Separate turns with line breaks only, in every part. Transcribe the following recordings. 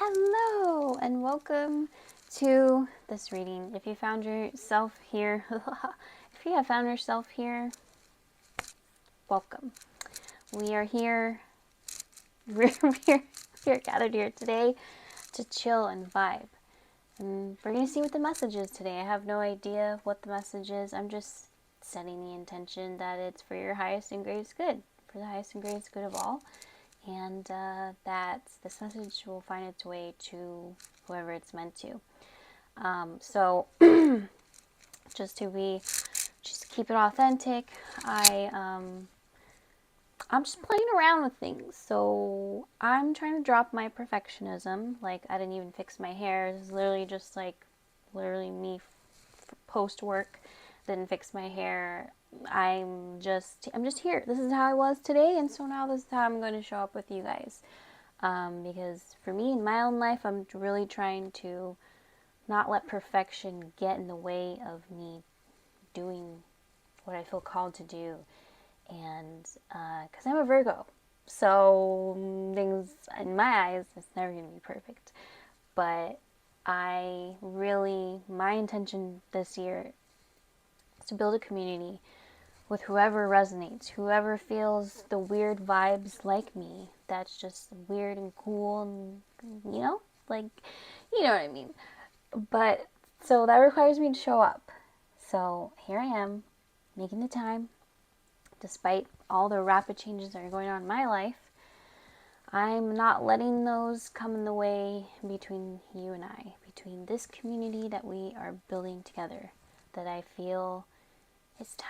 Hello and welcome to this reading. If you found yourself here, if you have found yourself here, welcome. We are here, we're gathered here today to chill and vibe. And we're going to see what the message is today. I have no idea what the message is. I'm just setting the intention that it's for your highest and greatest good, for the highest and greatest good of all. And that this message will find its way to whoever it's meant to. So just keep it authentic. I'm just playing around with things. So I'm trying to drop my perfectionism. Like, I didn't even fix my hair. This is literally just like me post work. Didn't fix my hair. I'm just here. This is how I was today, and so now this is how I'm going to show up with you guys. Because for me in my own life, I'm really trying to not let perfection get in the way of me doing what I feel called to do. And because I'm a Virgo, so things in my eyes, it's never going to be perfect. But my intention this year to build a community with whoever resonates, whoever feels the weird vibes like me, that's just weird and cool and, you know what I mean. But, so that requires me to show up. So here I am, making the time, despite all the rapid changes that are going on in my life. I'm not letting those come in the way between you and I, between this community that we are building together, that I feel it's time.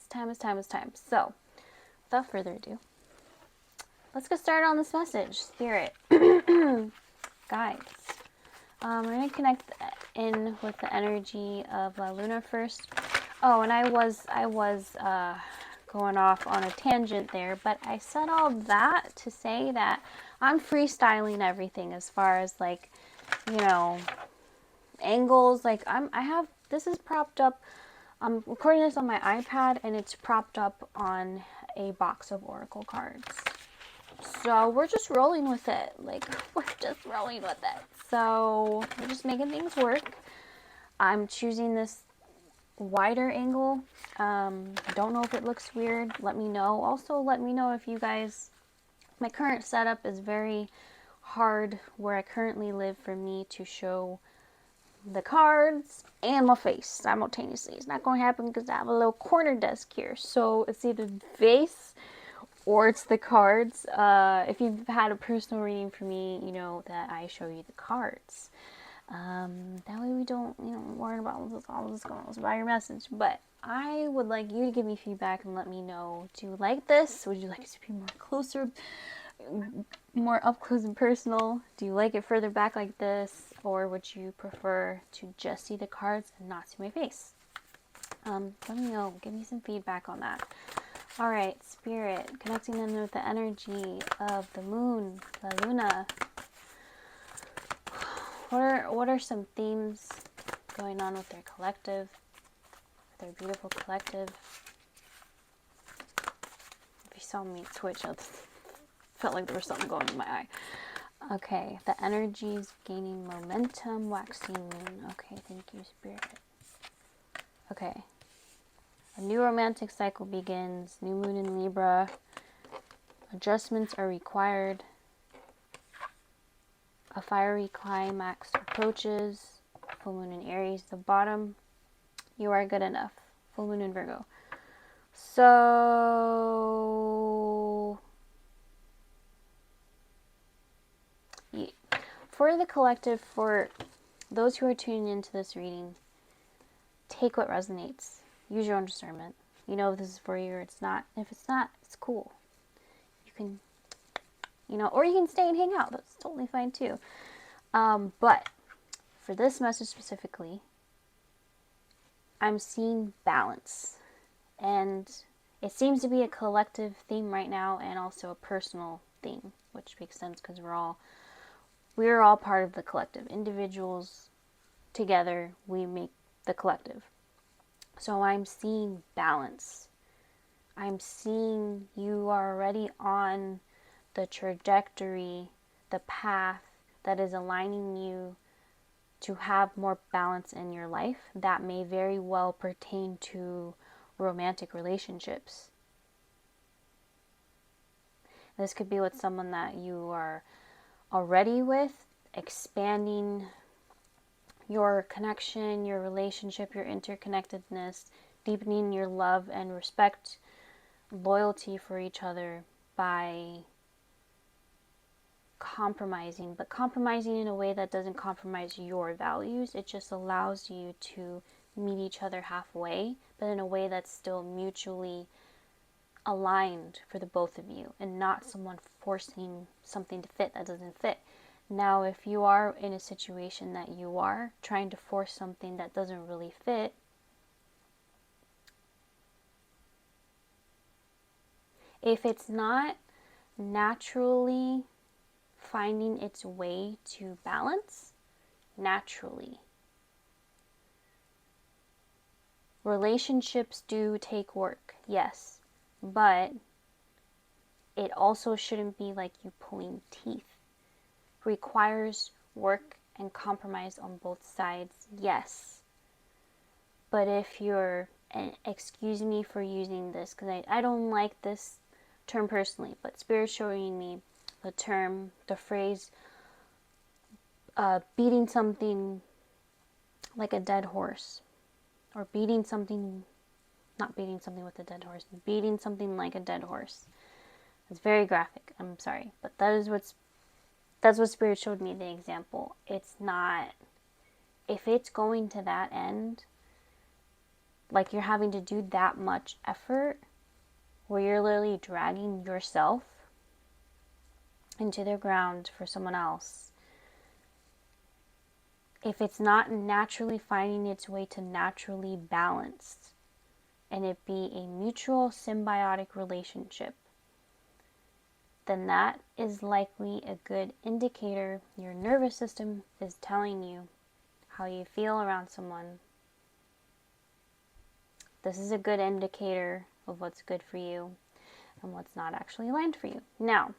It's time. So, without further ado, let's get started on this message. Spirit, guides. We're going to connect in with the energy of Luna first. Oh, and I was going off on a tangent there, but I said all that to say that I'm freestyling everything as far as angles. This is propped up. I'm recording this on my iPad, and it's propped up on a box of oracle cards. So we're just rolling with it. So we're just making things work. I'm choosing this wider angle. Don't know if it looks weird. Let me know. Also, let me know if you guys... My current setup is very hard where I currently live for me to show the cards and my face simultaneously. It's not going to happen because I have a little corner desk here. So it's either the face or it's the cards. If you've had a personal reading for me, you know that I show you the cards. That way we don't, worry about all this going on about your message. But I would like you to give me feedback and let me know. Do you like this? Would you like it to be more up close and personal? Do you like it further back like this? Or would you prefer to just see the cards and not see my face? Let me know. Give me some feedback on that. Alright, Spirit, connecting them with the energy of the moon, the Luna. What are some themes going on with their collective, their beautiful collective? If you saw me twitch, I felt like there was something going in my eye. Okay, the energies gaining momentum, waxing moon. Okay, thank you, Spirit. Okay. A new romantic cycle begins. New moon in Libra. Adjustments are required. A fiery climax approaches. Full moon in Aries. The bottom, you are good enough. Full moon in Virgo. So, for the collective, for those who are tuning into this reading, take what resonates. Use your own discernment. You know if this is for you or it's not. If it's not, it's cool. You can, or you can stay and hang out. That's totally fine too. But for this message specifically, I'm seeing balance. And it seems to be a collective theme right now and also a personal theme, which makes sense because we're all part of the collective. Individuals together, we make the collective. So I'm seeing balance. I'm seeing you are already on the trajectory, the path that is aligning you to have more balance in your life, that may very well pertain to romantic relationships. This could be with someone that you are already with, expanding your connection, your relationship, your interconnectedness, deepening your love and respect, loyalty for each other by compromising, but compromising in a way that doesn't compromise your values. It just allows you to meet each other halfway, but in a way that's still mutually aligned for the both of you, and not someone forcing something to fit that doesn't fit. Now, if you are in a situation that you are trying to force something that doesn't really fit, if it's not naturally finding its way to balance, naturally, relationships do take work, yes, but it also shouldn't be like you pulling teeth. Requires work and compromise on both sides, yes. But if you're, and excuse me for using this, because I don't like this term personally, but Spirit's showing me the term, the phrase, beating something like a dead horse, or beating something, not beating something with a dead horse, beating something like a dead horse. It's very graphic, I'm sorry, but that's what Spirit showed me, the example. It's not, if it's going to that end, like you're having to do that much effort, where you're literally dragging yourself into the ground for someone else, if it's not naturally finding its way to naturally balanced, and it be a mutual symbiotic relationship, then that is likely a good indicator your nervous system is telling you how you feel around someone. This is a good indicator of what's good for you and what's not actually aligned for you. Now,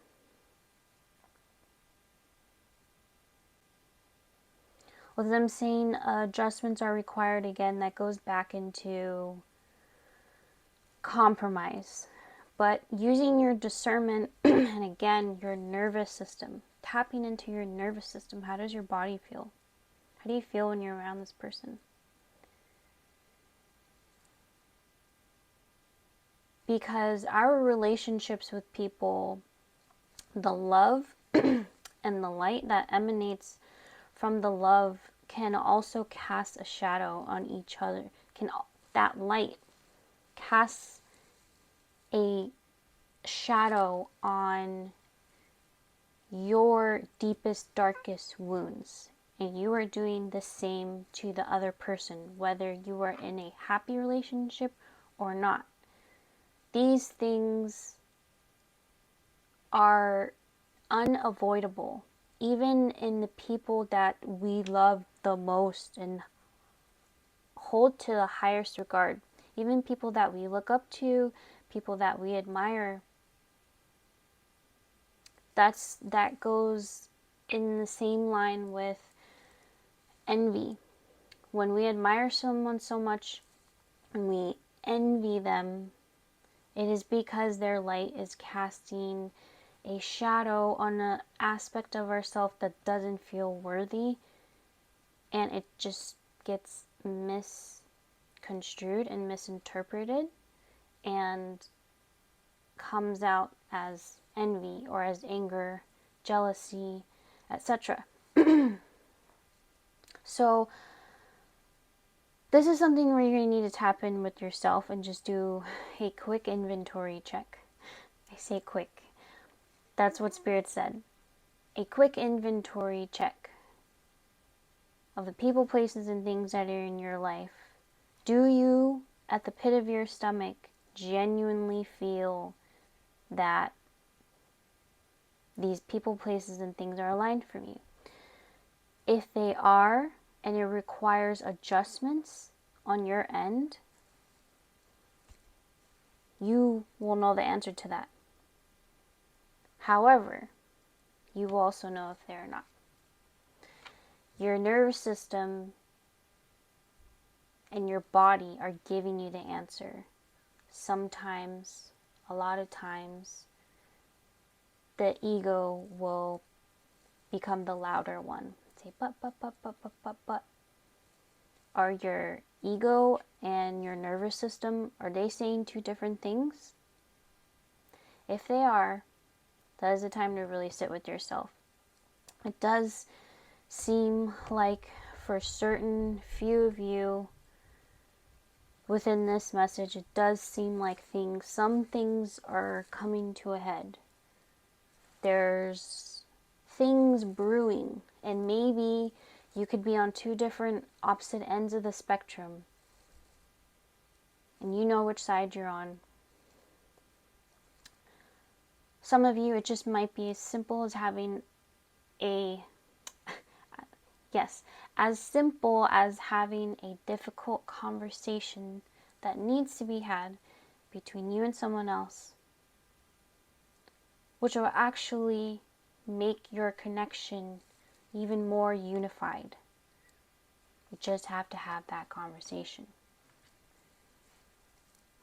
with them saying adjustments are required, again, that goes back into compromise. But using your discernment and again, your nervous system, tapping into your nervous system. How does your body feel? How do you feel when you're around this person? Because our relationships with people, the love and the light that emanates from the love can also cast a shadow on each other. That light casts a shadow on your deepest, darkest wounds. And you are doing the same to the other person, whether you are in a happy relationship or not. These things are unavoidable, even in the people that we love the most and hold to the highest regard. Even people that we look up to, people that we admire. That goes in the same line with envy. When we admire someone so much and we envy them, it is because their light is casting a shadow on an aspect of ourselves that doesn't feel worthy, and it just gets misconstrued and misinterpreted and comes out as envy or as anger, jealousy, etc. So this is something where you're going to need to tap in with yourself and just do a quick inventory check. I say quick. That's what Spirit said. A quick inventory check of the people, places, and things that are in your life. Do you, at the pit of your stomach, genuinely feel that these people, places, and things are aligned for you? If they are, and it requires adjustments on your end, you will know the answer to that. However, you will also know if they're not. Your nervous system and your body are giving you the answer. Sometimes, a lot of times, the ego will become the louder one. Say, but. Are your ego and your nervous system, are they saying two different things? If they are, that is the time to really sit with yourself. It does seem like for certain few of you within this message, it does seem like some things are coming to a head. There's things brewing, and maybe you could be on two different opposite ends of the spectrum, and you know which side you're on. Some of you, it just might be as simple as having as simple as having a difficult conversation that needs to be had between you and someone else, which will actually make your connection even more unified. You just have to have that conversation.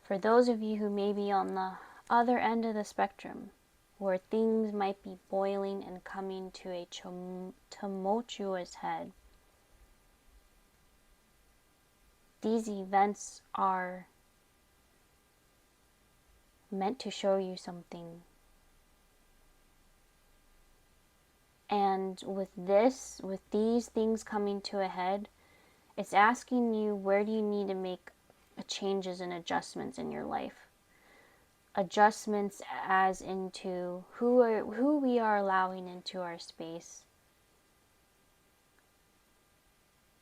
For those of you who may be on the other end of the spectrum, where things might be boiling and coming to a tumultuous head, these events are meant to show you something. And with these things coming to a head, it's asking you, where do you need to make changes and adjustments in your life? Adjustments as into who we are allowing into our space.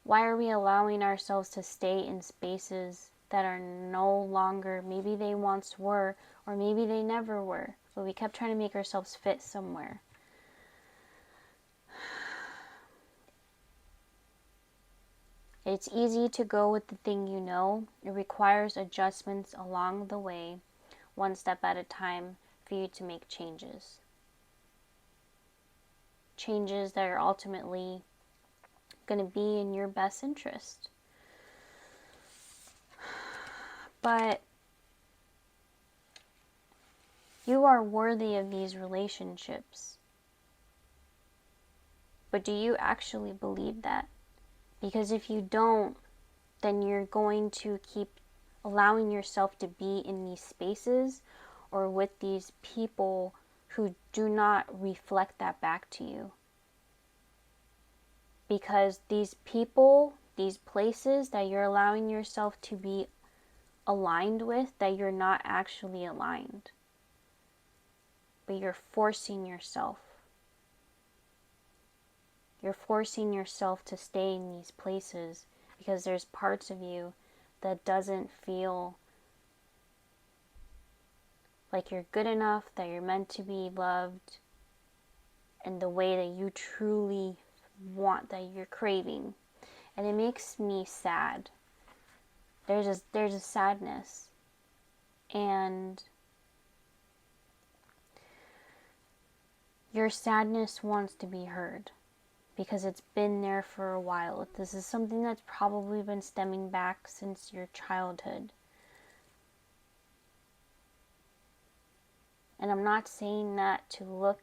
Why are we allowing ourselves to stay in spaces that are no longer, maybe they once were, or maybe they never were, but we kept trying to make ourselves fit somewhere? It's easy to go with the thing you know. It requires adjustments along the way, one step at a time, for you to make changes. Changes that are ultimately going to be in your best interest. But you are worthy of these relationships. But do you actually believe that? Because if you don't, then you're going to keep allowing yourself to be in these spaces or with these people who do not reflect that back to you. Because these people, these places that you're allowing yourself to be aligned with, that you're not actually aligned, but you're forcing yourself. You're forcing yourself to stay in these places because there's parts of you that doesn't feel like you're good enough, that you're meant to be loved in the way that you truly want, that you're craving. And it makes me sad. There's a sadness. And your sadness wants to be heard, because it's been there for a while. This is something that's probably been stemming back since your childhood. And I'm not saying that to look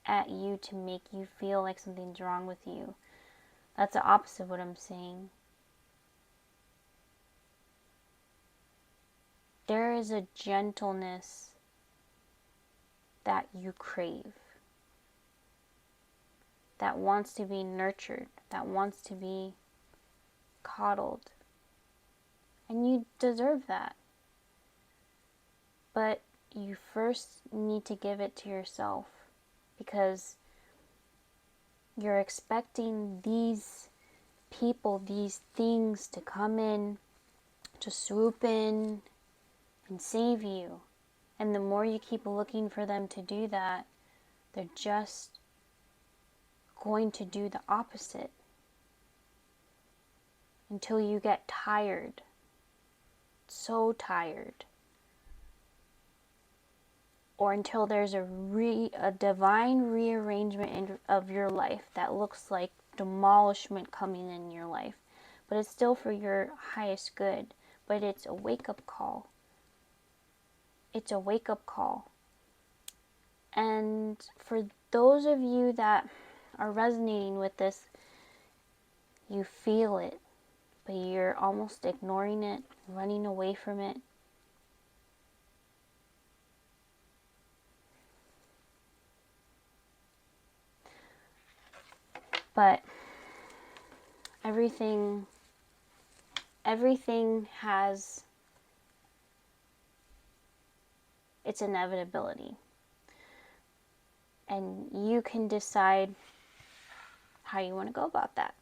at you to make you feel like something's wrong with you. That's the opposite of what I'm saying. There is a gentleness that you crave, that wants to be nurtured, that wants to be coddled. And you deserve that. But you first need to give it to yourself, because you're expecting these people, these things to come in, to swoop in and save you. And the more you keep looking for them to do that, they're just going to do the opposite until you get tired, so tired. or until there's a divine rearrangement of your life that looks like demolishment coming in your life. But it's still for your highest good. But it's a wake-up call. It's a wake-up call. And for those of you that are resonating with this, you feel it, but you're almost ignoring it, running away from it. But everything has its inevitability. And you can decide how you want to go about that.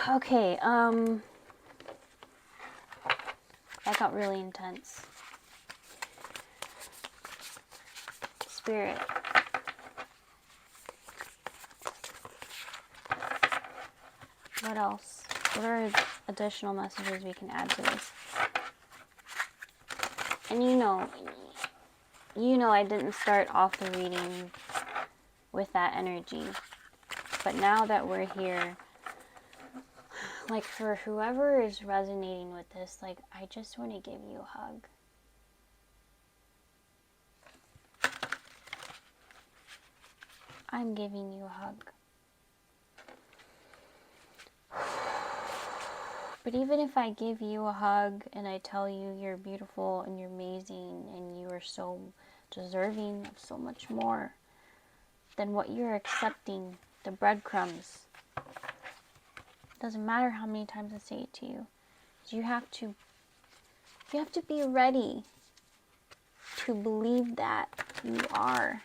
Okay, that got really intense. Spirit. What else? What are additional messages we can add to this? And you know I didn't start off the reading with that energy. But now that we're here, like for whoever is resonating with this, like I just want to give you a hug. I'm giving you a hug. But even if I give you a hug and I tell you you're beautiful and you're amazing and you are so deserving of so much more than what you're accepting, the breadcrumbs, it doesn't matter how many times I say it to you. You have to be ready to believe that you are.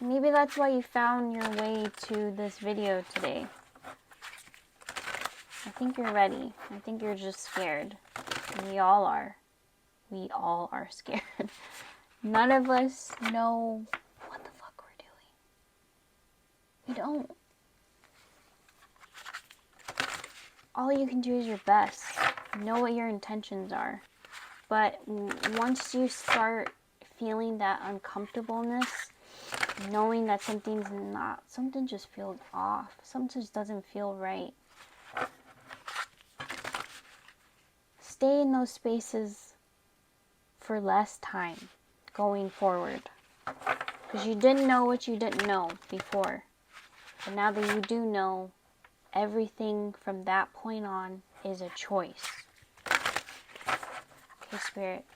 Maybe that's why you found your way to this video today. I think you're ready. I think you're just scared. We all are. We all are scared. None of us know what the fuck we're doing. We don't. All you can do is your best. Know what your intentions are. But once you start feeling that uncomfortableness, knowing that something just feels off. Something just doesn't feel right. Stay in those spaces for less time going forward. Because you didn't know what you didn't know before. But now that you do know, everything from that point on is a choice. Okay, Spirit.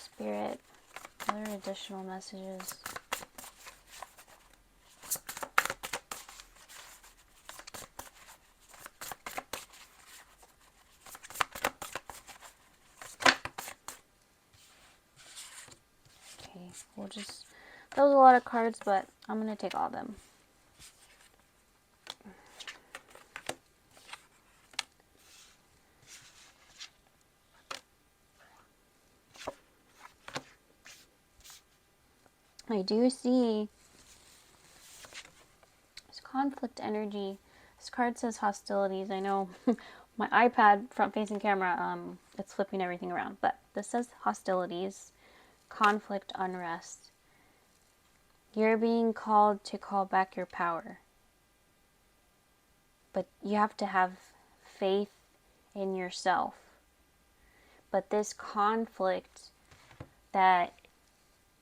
Spirit, other additional messages. Okay, that was a lot of cards, but I'm going to take all of them. I do see this conflict energy. This card says hostilities. I know my iPad front-facing camera, it's flipping everything around, but this says hostilities, conflict, unrest. You're being called to call back your power. But you have to have faith in yourself. But this conflict that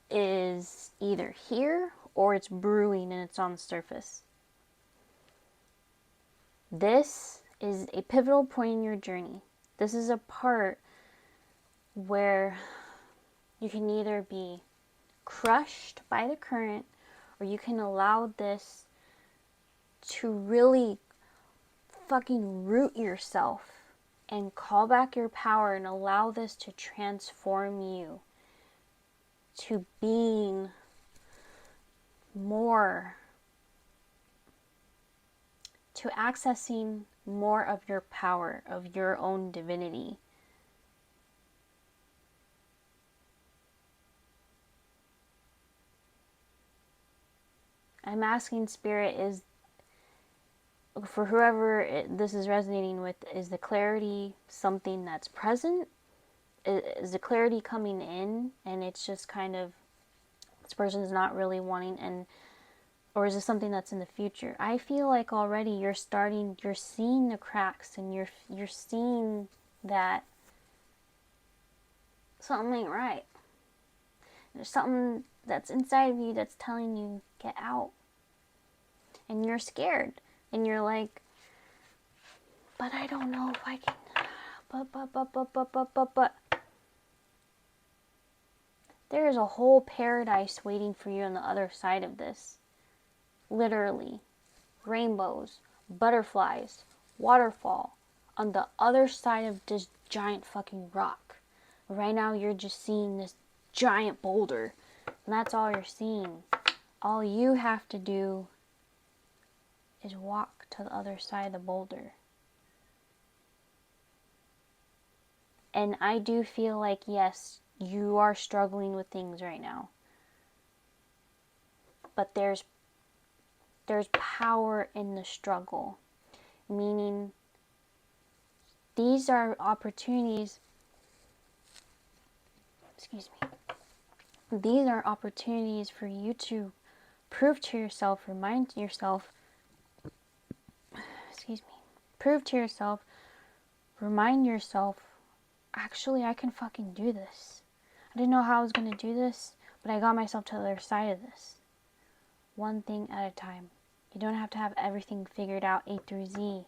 is either here or it's brewing and it's on the surface. This is a pivotal point in your journey. This is a part where you can either be crushed by the current or you can allow this to really fucking root yourself and call back your power and allow this to transform you to being more, to accessing more of your power, of your own divinity. I'm asking Spirit, for whoever this is resonating with, is the clarity something that's present? Is the clarity coming in and it's just kind of, this person's not really wanting, and or is this something that's in the future? I feel like already you're seeing the cracks, and you're seeing that something ain't right. There's something that's inside of you that's telling you, get out. And you're scared. And you're like, but I don't know if I can. But. There is a whole paradise waiting for you on the other side of this. Literally. Rainbows, butterflies, waterfall. On the other side of this giant fucking rock. Right now you're just seeing this giant boulder. And that's all you're seeing. All you have to do is walk to the other side of the boulder. And I do feel like, yes, you are struggling with things right now. But there's power in the struggle. Meaning, these are opportunities. Excuse me. These are opportunities for you to prove to yourself, remind yourself, prove to yourself, remind yourself, actually, I can fucking do this. I didn't know how I was going to do this, but I got myself to the other side of this. One thing at a time. You don't have to have everything figured out A through Z.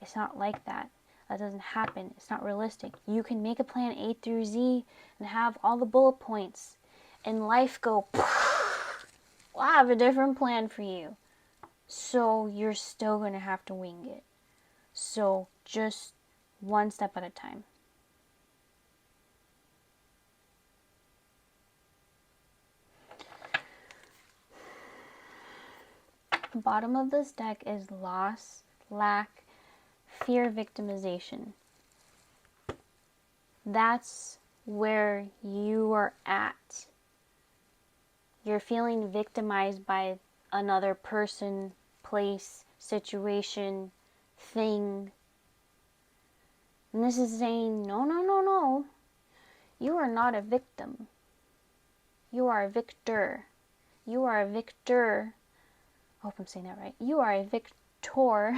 It's not like that. That doesn't happen. It's not realistic. You can make a plan A through Z and have all the bullet points, and life go, we'll have a different plan for you. So you're still going to have to wing it. So just one step at a time. The bottom of this deck is loss, lack, fear, victimization. That's where you are at. You're feeling victimized by another person, place, situation, thing. And this is saying, no, no, no, no. You are not a victim. You are a victor. You are a victor. I hope I'm saying that right. You are a victor.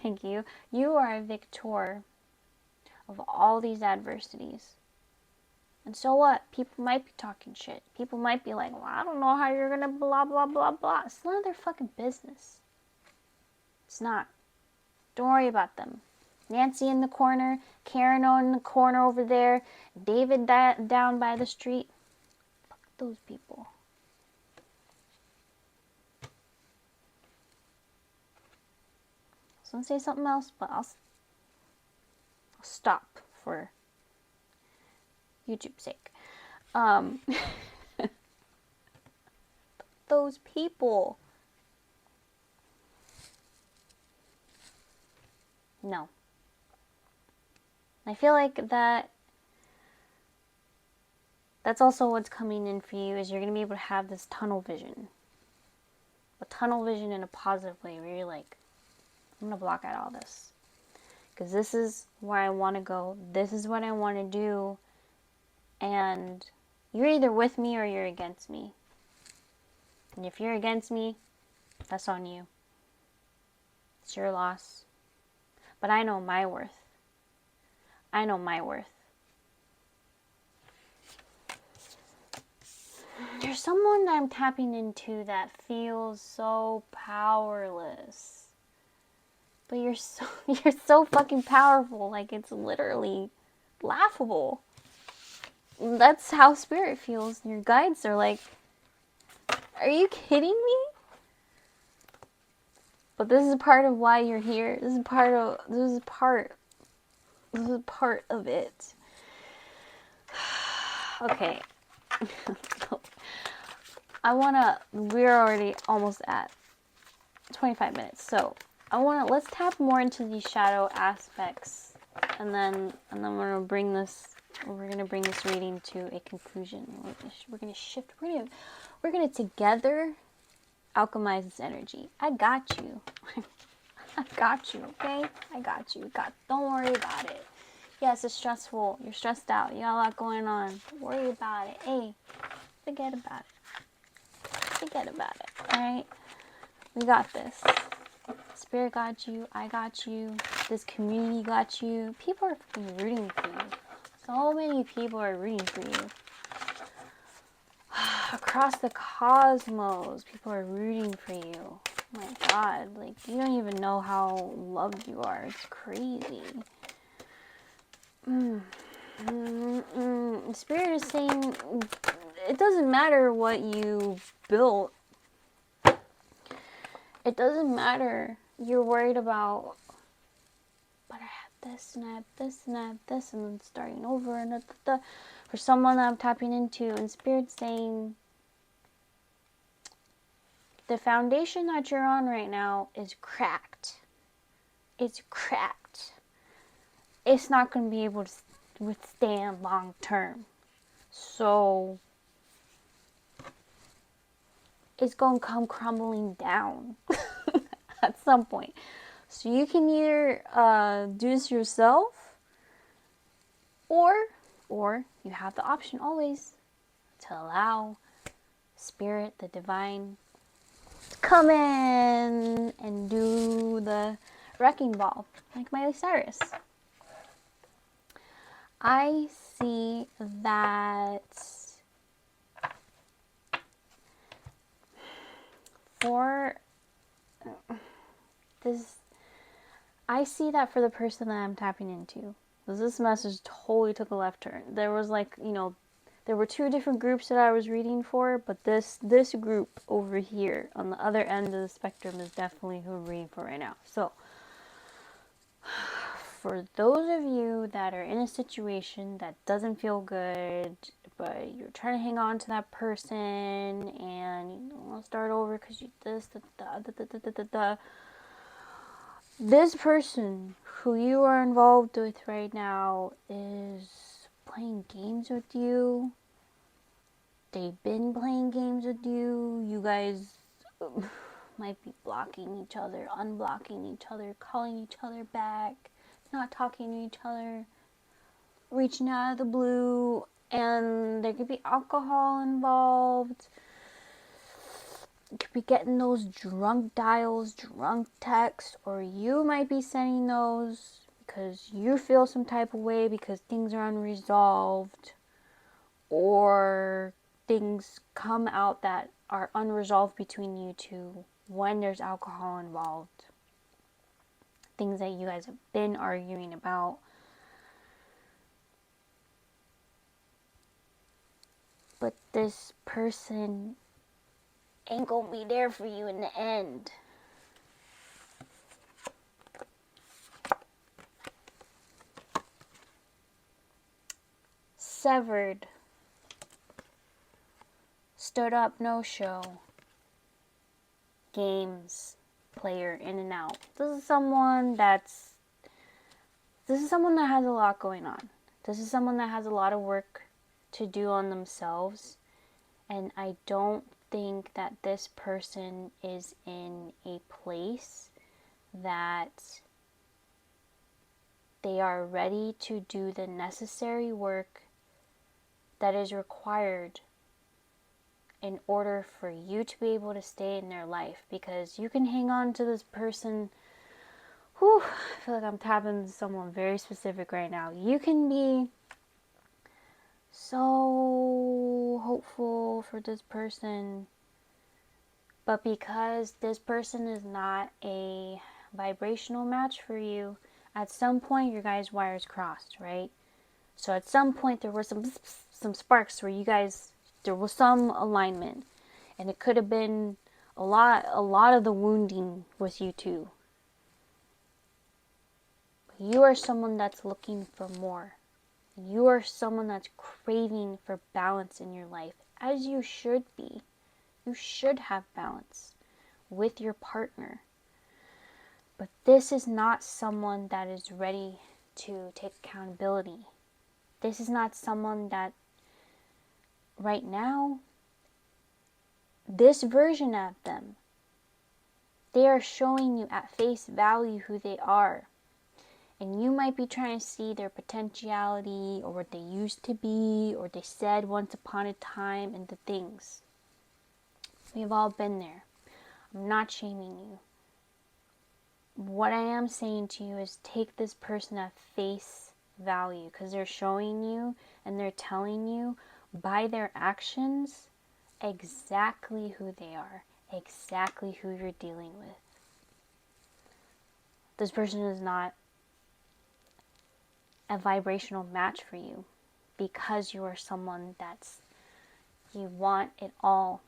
Thank you. You are a victor of all these adversities. And so what? People might be talking shit. People might be like, well, I don't know how you're gonna blah, blah, blah, blah. It's none of their fucking business. It's not. Don't worry about them. Nancy in the corner, Karen in the corner over there, David down by the street. Fuck those people. I was gonna say something else, but I'll stop for YouTube's sake. Those people. No. I feel like that's also what's coming in for you, is you're going to be able to have this tunnel vision. A tunnel vision in a positive way, where you're like, I'm going to block out all this. Because this is where I want to go. This is what I want to do. And you're either with me or you're against me. And if you're against me, that's on you. It's your loss. But I know my worth. I know my worth. There's someone I'm tapping into that feels so powerless. But you're so fucking powerful. Like, it's literally laughable. That's how spirit feels. Your guides are like, are you kidding me? But this is part of why you're here. This is part of it. Okay. We're already almost at 25 minutes. So let's tap more into these shadow aspects, and then we're gonna bring this reading to a conclusion. We're gonna shift. We're gonna together alchemize this energy. I got you. I got you, okay? I got you. Don't worry about it. Yes, it's stressful. You're stressed out. You got a lot going on. Don't worry about it. Hey, forget about it. Forget about it, alright? We got this. Spirit got you. I got you. This community got you. People are fucking rooting for you. So many people are rooting for you. Across the cosmos, people are rooting for you. Oh my God, like, you don't even know how loved you are. It's crazy. Spirit is saying it doesn't matter what you built. It doesn't matter. You're worried about, but I have this and I have this and I have this, and then starting over and for someone that I'm tapping into, and Spirit's saying the foundation that you're on right now is cracked. It's cracked. It's not going to be able to withstand long term. So it's going to come crumbling down at some point. So you can either do this yourself, or you have the option always to allow Spirit, the divine, to come in and do the wrecking ball, like Miley Cyrus. I see that for this, I see that for the person that I'm tapping into. Because this message totally took a left turn. There was like, there were two different groups that I was reading for, but this group over here on the other end of the spectrum is definitely who I'm reading for right now. So, for those of you that are in a situation that doesn't feel good, but you're trying to hang on to that person and you don't want to start over because you this person who you are involved with right now is playing games with you. They've been playing games with you. You guys might be blocking each other, unblocking each other, calling each other back, not talking to each other, reaching out of the blue, and there could be alcohol involved. You could be getting those drunk dials, drunk texts, or you might be sending those because you feel some type of way because things are unresolved, or things come out that are unresolved between you two when there's alcohol involved. Things that you guys have been arguing about. But this person ain't gonna be there for you in the end. Severed. Stood up, no show. Games player, in and out. This is someone that has a lot going on. This is someone that has a lot of work to do on themselves, and I don't think that this person is in a place that they are ready to do the necessary work that is required in order for you to be able to stay in their life. Because you can hang on to this person. Whew, I feel like I'm tapping someone very specific right now. You can be so hopeful for this person, but because this person is not a vibrational match for you, at some point your guys' wires crossed, right? So at some point there were some sparks where you guys, there was some alignment, and it could have been a lot of the wounding with you two. But you are someone that's looking for more. You are someone that's craving for balance in your life, as you should be. You should have balance with your partner. But this is not someone that is ready to take accountability. This is not someone that, right now, this version of them They are showing you at face value who they are. And you might be trying to see their potentiality or what they used to be or they said once upon a time and the things. We've all been there. I'm not shaming you. What I am saying to you is take this person at face value because they're showing you and they're telling you by their actions exactly who they are, exactly who you're dealing with. This person is not a vibrational match for you because you are someone you want it all.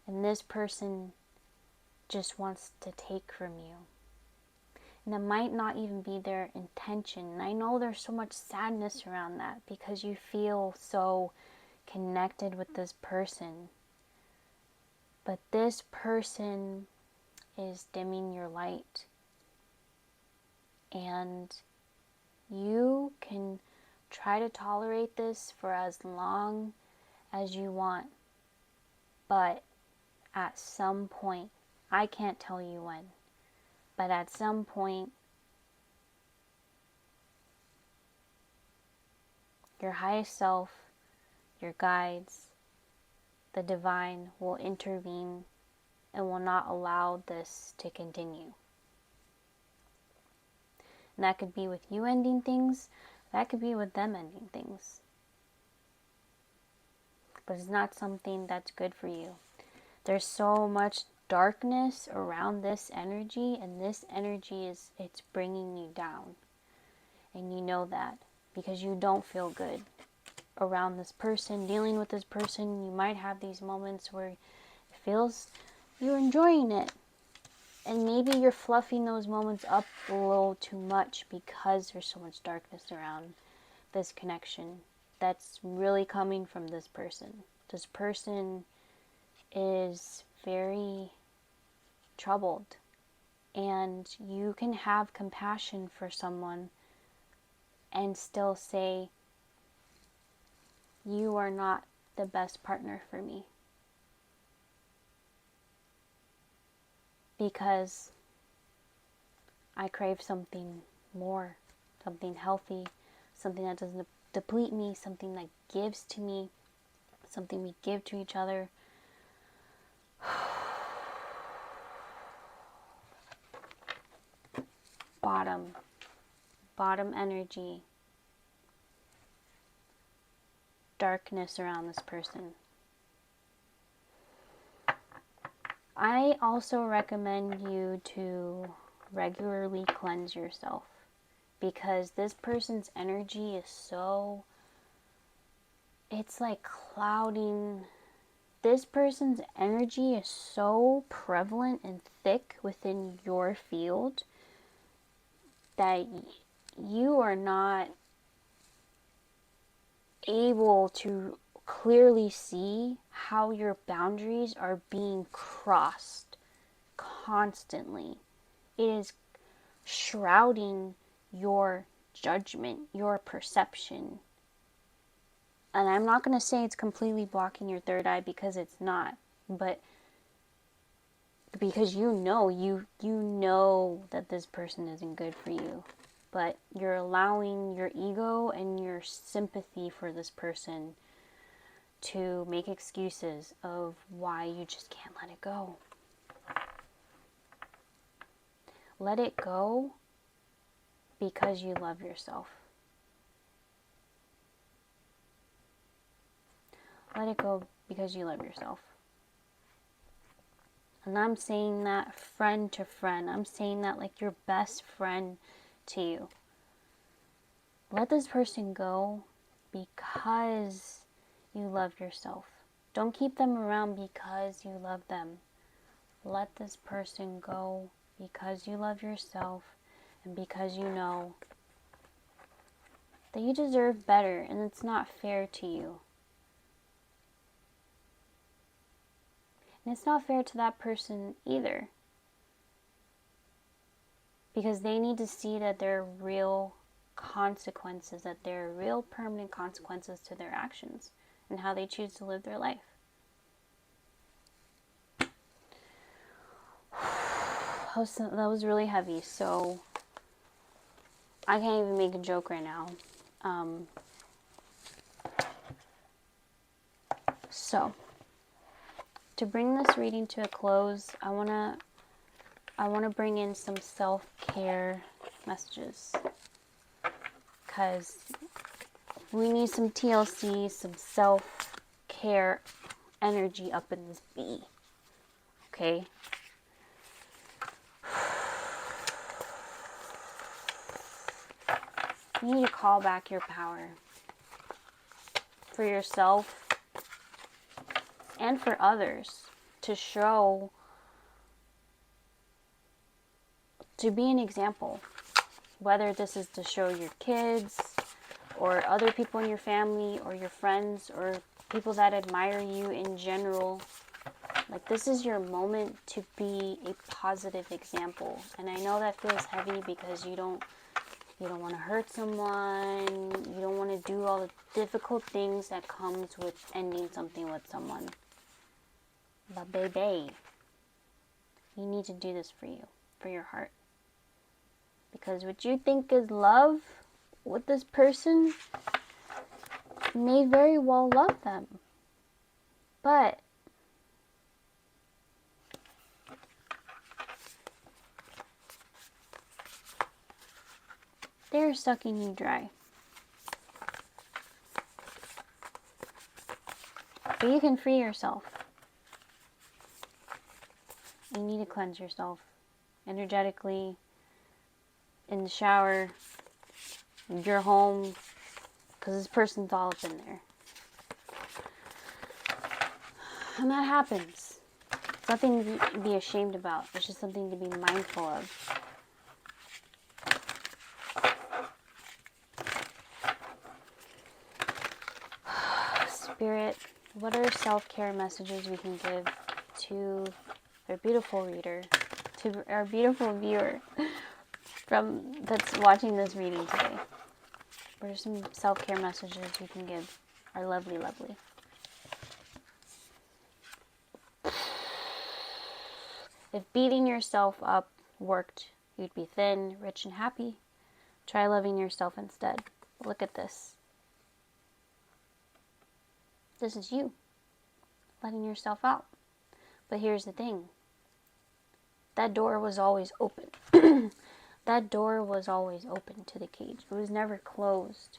And this person just wants to take from you. And that might not even be their intention. And I know there's so much sadness around that because you feel so connected with this person. But this person is dimming your light. And you can try to tolerate this for as long as you want. But at some point, I can't tell you when, but at some point, your highest self, your guides, the divine will intervene and will not allow this to continue. And that could be with you ending things, that could be with them ending things. But it's not something that's good for you. There's so much darkness around this energy, and this energy it's bringing you down. And you know that because you don't feel good around this person, dealing with this person. You might have these moments where it feels you're enjoying it. And maybe you're fluffing those moments up a little too much because there's so much darkness around this connection that's really coming from this person. This person is very troubled, and you can have compassion for someone and still say, you are not the best partner for me. Because I crave something more, something healthy, something that doesn't deplete me, something that gives to me, something we give to each other. Bottom energy, darkness around this person. I also recommend you to regularly cleanse yourself because this person's energy is it's like clouding. This person's energy is so prevalent and thick within your field that you are not able to clearly see how your boundaries are being crossed constantly. It is shrouding your judgment, your perception. And I'm not going to say it's completely blocking your third eye because it's not, but because you know that this person isn't good for you, but you're allowing your ego and your sympathy for this person to make excuses of why you just can't let it go. Let it go because you love yourself. Let it go because you love yourself. And I'm saying that friend to friend. I'm saying that like your best friend to you. Let this person go because you love yourself. Don't keep them around because you love them. Let this person go because you love yourself and because you know that you deserve better and it's not fair to you. And it's not fair to that person either. Because they need to see that there are real consequences, that there are real permanent consequences to their actions and how they choose to live their life. that was really heavy, so I can't even make a joke right now. So, to bring this reading to a close, I wanna bring in some self-care messages, because we need some TLC, some self-care energy up in this bee. Okay? You need to call back your power for yourself and for others, to show, to be an example. Whether this is to show your kids or other people in your family or your friends or people that admire you in general. Like, this is your moment to be a positive example. And I know that feels heavy because you don't want to hurt someone. You don't want to do all the difficult things that comes with ending something with someone. But baby, you need to do this for you, for your heart. Because what you think is love with this person may very well love them. But they're sucking you dry. But you can free yourself. You need to cleanse yourself energetically, in the shower, in your home, because this person's all up in there. And that happens. It's nothing to be ashamed about. It's just something to be mindful of. Spirit, what are self-care messages we can give to our beautiful reader, to our beautiful viewer that's watching this reading today? What are some self-care messages we can give our lovely, lovely? If beating yourself up worked, you'd be thin, rich, and happy. Try loving yourself instead. Look at this. This is you, letting yourself out. But here's the thing. That door was always open. That door was always open to the cage. It was never closed.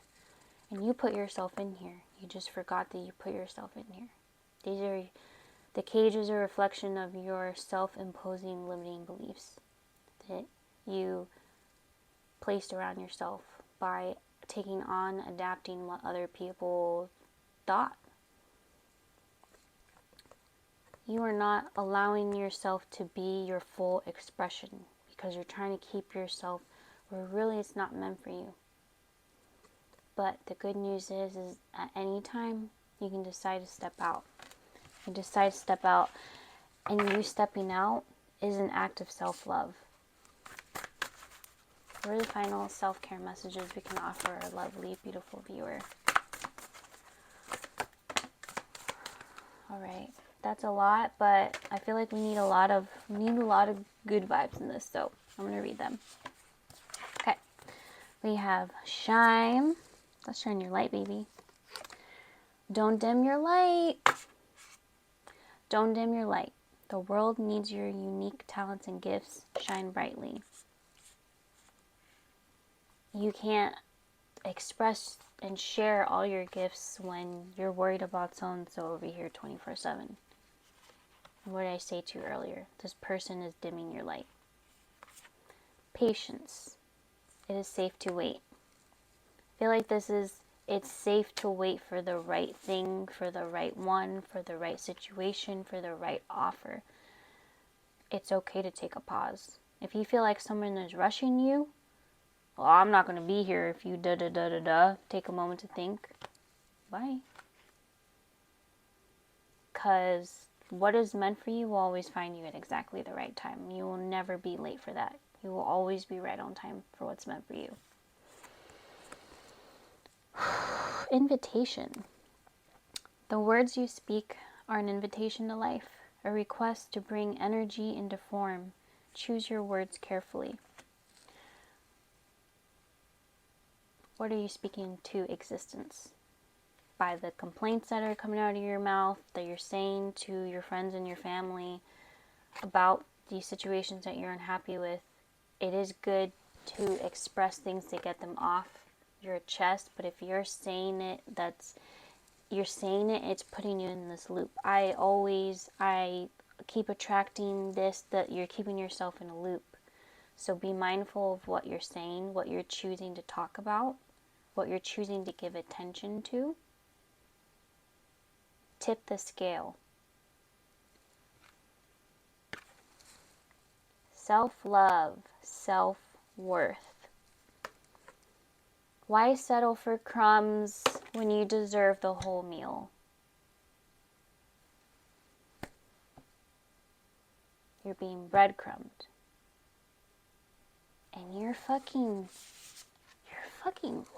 And you put yourself in here. You just forgot that you put yourself in here. The cage is a reflection of your self-imposing limiting beliefs that you placed around yourself by taking on, adapting what other people thought. You are not allowing yourself to be your full expression because you're trying to keep yourself where really it's not meant for you. But the good news is at any time you can decide to step out. You decide to step out, and you stepping out is an act of self-love. What are the final self-care messages we can offer our lovely, beautiful viewer? Alright, that's a lot, but I feel like we need a lot of good vibes in this, so I'm going to read them. Okay, we have shine. Let's shine your light, baby. Don't dim your light. Don't dim your light. The world needs your unique talents and gifts. Shine brightly. You can't express and share all your gifts when you're worried about so-and-so over here 24/7. What did I say to you earlier? This person is dimming your light. Patience. It is safe to wait. I feel like it's safe to wait for the right thing, for the right one, for the right situation, for the right offer. It's okay to take a pause. If you feel like someone is rushing you, well, I'm not going to be here if you da-da-da-da-da. Take a moment to think. Bye. Because what is meant for you will always find you at exactly the right time. You will never be late for that. You will always be right on time for what's meant for you. Invitation. The words you speak are an invitation to life, a request to bring energy into form. Choose your words carefully. What are you speaking to existence? By the complaints that are coming out of your mouth, that you're saying to your friends and your family about these situations that you're unhappy with, it is good to express things to get them off your chest. But if you're saying it, it's putting you in this loop. I keep attracting this, that you're keeping yourself in a loop. So be mindful of what you're saying, what you're choosing to talk about, what you're choosing to give attention to. Tip the scale. Self-love, self-worth. Why settle for crumbs when you deserve the whole meal? You're being breadcrumbed. And you're fucking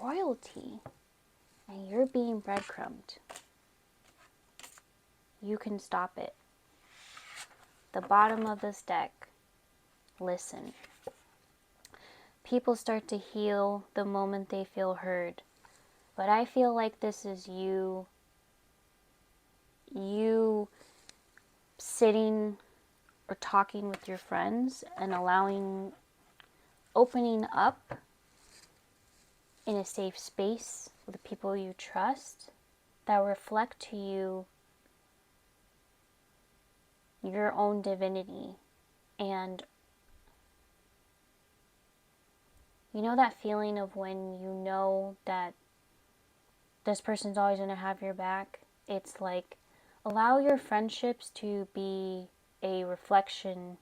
royalty. And you're being breadcrumbed. You can stop it. The bottom of this deck. Listen. People start to heal the moment they feel heard. But I feel like this is you sitting or talking with your friends and opening up in a safe space with the people you trust that reflect to you your own divinity. And you know that feeling of when you know that this person's always going to have your back? It's like, allow your friendships to be a reflection,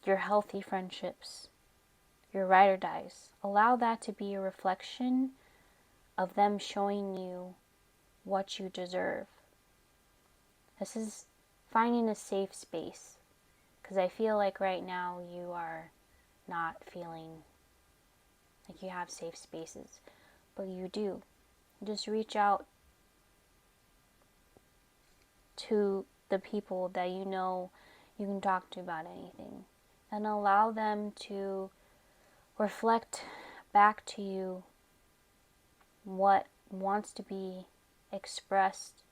your healthy friendships, your ride or dies. Allow that to be a reflection of them showing you what you deserve. This is finding a safe space, because I feel like right now you are not feeling like you have safe spaces, but you do. Just reach out to the people that you know you can talk to about anything, and allow them to reflect back to you what wants to be expressed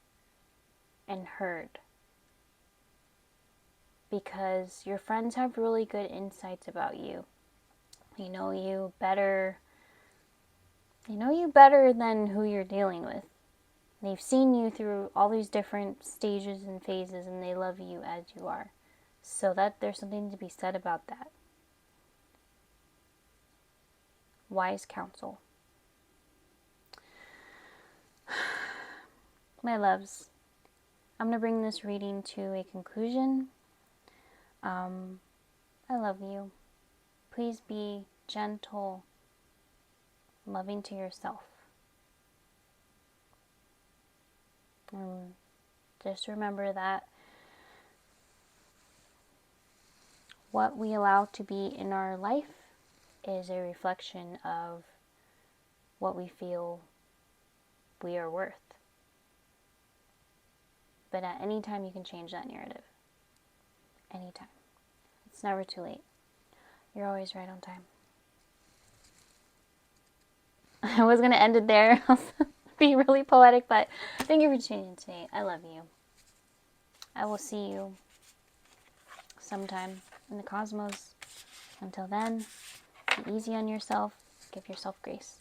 and heard. Because your friends have really good insights about you. They know you better than who you're dealing with. They've seen you through all these different stages and phases, and they love you as you are. So that there's something to be said about that. Wise counsel. My loves, I'm going to bring this reading to a conclusion. I love you. Please be gentle, loving to yourself. Just remember that what we allow to be in our life is a reflection of what we feel we are worth. But at any time you can change that narrative. Anytime. It's never too late. You're always right on time. I was going to end it there. Be really poetic, but thank you for tuning in today. I love you. I will see you sometime in the cosmos. Until then, be easy on yourself. Give yourself grace.